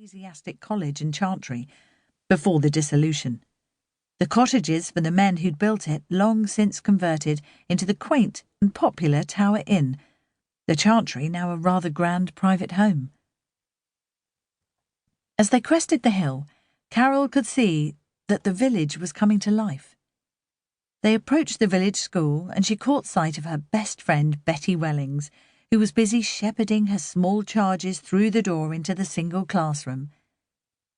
ecclesiastic college and chantry before the dissolution. The cottages for the men who'd built it long since converted into the quaint and popular Tower Inn, the chantry now a rather grand private home. As they crested the hill, Carol could see that the village was coming to life. They approached the village school and she caught sight of her best friend Betty Wellings, who was busy shepherding her small charges through the door into the single classroom.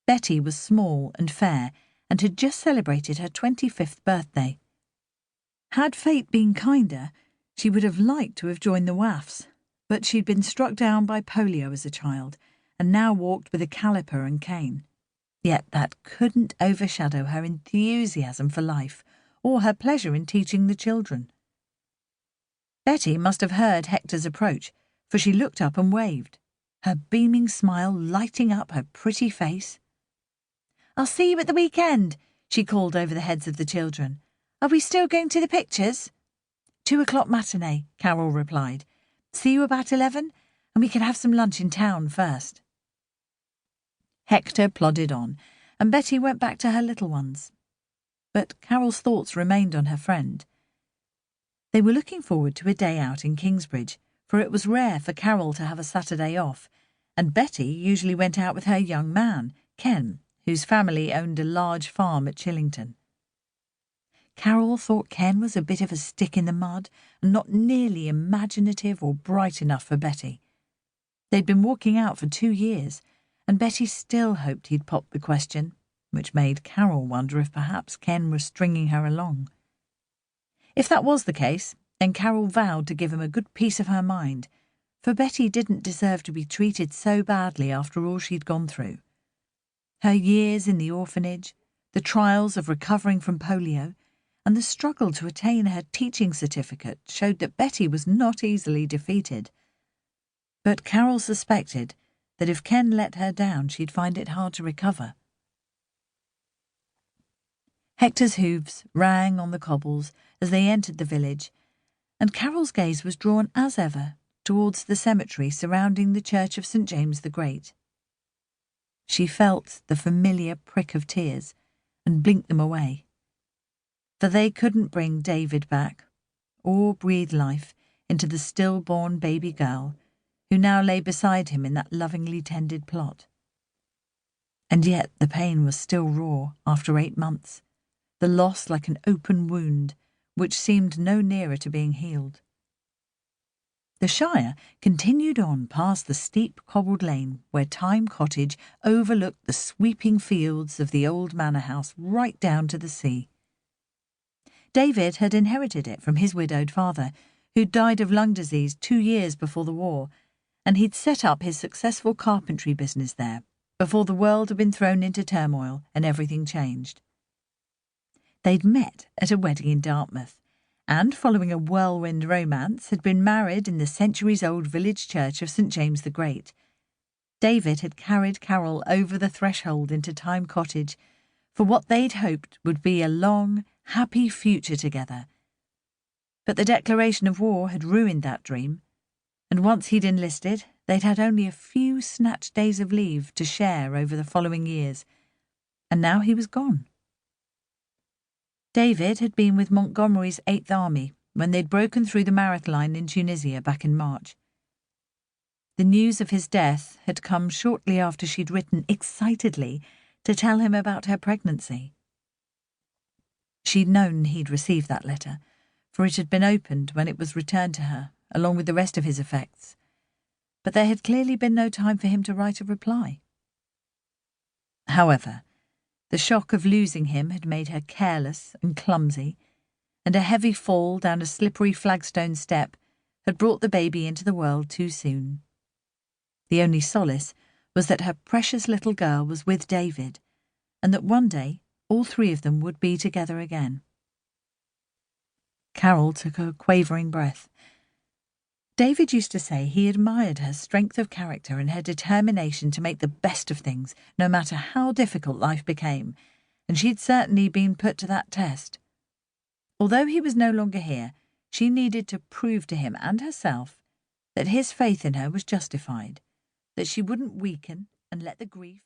Betty was small and fair and had just celebrated her 25th birthday. Had fate been kinder, she would have liked to have joined the WAFs, but she'd been struck down by polio as a child and now walked with a caliper and cane. Yet that couldn't overshadow her enthusiasm for life or her pleasure in teaching the children. Betty must have heard Hector's approach, for she looked up and waved, her beaming smile lighting up her pretty face. "I'll see you at the weekend," she called over the heads of the children. "Are we still going to the pictures?" 2:00 matinee, Carol replied. "See you about 11, and we can have some lunch in town first." Hector plodded on, and Betty went back to her little ones. But Carol's thoughts remained on her friend. They were looking forward to a day out in Kingsbridge, for it was rare for Carol to have a Saturday off, and Betty usually went out with her young man, Ken, whose family owned a large farm at Chillington. Carol thought Ken was a bit of a stick in the mud and not nearly imaginative or bright enough for Betty. They'd been walking out for 2 years, and Betty still hoped he'd pop the question, which made Carol wonder if perhaps Ken was stringing her along. If that was the case, then Carol vowed to give him a good piece of her mind, for Betty didn't deserve to be treated so badly after all she'd gone through. Her years in the orphanage, the trials of recovering from polio, and the struggle to attain her teaching certificate showed that Betty was not easily defeated. But Carol suspected that if Ken let her down, she'd find it hard to recover. Hector's hooves rang on the cobbles as they entered the village, and Carol's gaze was drawn as ever towards the cemetery surrounding the church of St. James the Great. She felt the familiar prick of tears and blinked them away, for they couldn't bring David back or breathe life into the stillborn baby girl who now lay beside him in that lovingly tended plot. And yet the pain was still raw after 8 months, the loss like an open wound which seemed no nearer to being healed. The Shire continued on past the steep cobbled lane where Thyme Cottage overlooked the sweeping fields of the old manor house right down to the sea. David had inherited it from his widowed father, who'd died of lung disease 2 years before the war, and he'd set up his successful carpentry business there before the world had been thrown into turmoil and everything changed. They'd met at a wedding in Dartmouth, and, following a whirlwind romance, had been married in the centuries-old village church of St. James the Great. David had carried Carol over the threshold into Thyme Cottage for what they'd hoped would be a long, happy future together. But the declaration of war had ruined that dream, and once he'd enlisted, they'd had only a few snatched days of leave to share over the following years, and now he was gone. David had been with Montgomery's 8th Army when they'd broken through the Mareth line in Tunisia back in March. The news of his death had come shortly after she'd written excitedly to tell him about her pregnancy. She'd known he'd received that letter, for it had been opened when it was returned to her, along with the rest of his effects, but there had clearly been no time for him to write a reply. However, the shock of losing him had made her careless and clumsy, and a heavy fall down a slippery flagstone step had brought the baby into the world too soon. The only solace was that her precious little girl was with David, and that one day all 3 of them would be together again. Carol took a quavering breath. David used to say he admired her strength of character and her determination to make the best of things, no matter how difficult life became, and she'd certainly been put to that test. Although he was no longer here, she needed to prove to him and herself that his faith in her was justified, that she wouldn't weaken and let the grief...